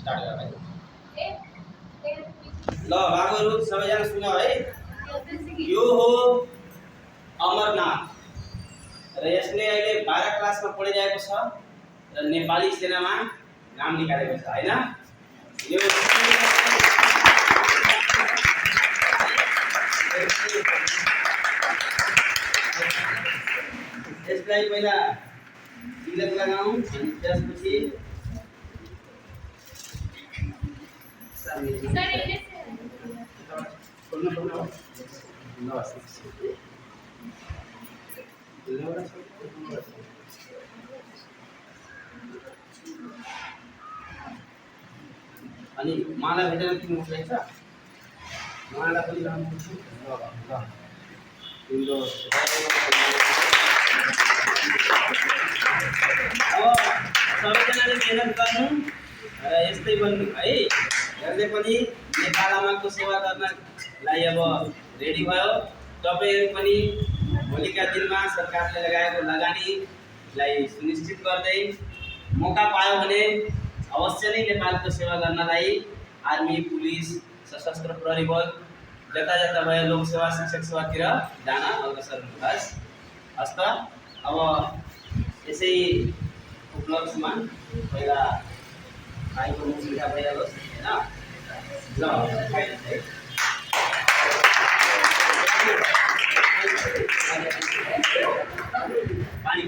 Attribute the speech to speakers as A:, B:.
A: start गर भाइ ल बाबुहरु सबैजना सुन है यो हो अमरनाथ र यसले अहिले 12 क्लासमा पढिरहेको छ र नेपाली सेनामा नाम निकालेको छ हैन यो यसलाई पहिला तिलक लगाऊ अनि त्यसपछि अनि माला भेटेर किन उठ्दैछ माला पनि लाउनुपर्छ ल तिम्रो सबैजनाले मेहनत गर्नु र यस्तै बन्नु है यसले पनि नेपाल आमाको सेवा गर्नलाई अब रेडी भयो तपाईहरु पनि भोलिका दिनमा सरकारले लगाएको लगानीलाई सुनिश्चित गर्दै मौका पायो भने अवश्य नै नेपालको सेवा गर्नलाई आर्मी पुलिस सशस्त्र प्रहरी बल जता जता भए लोक सेवा शिक्षक सेवातिर जान अग्रसर हुनुहोस् हस्त अब यसै उपलक्ष्यमा पहिला भाइको मुखिया भइहालोस् हैन ल पानी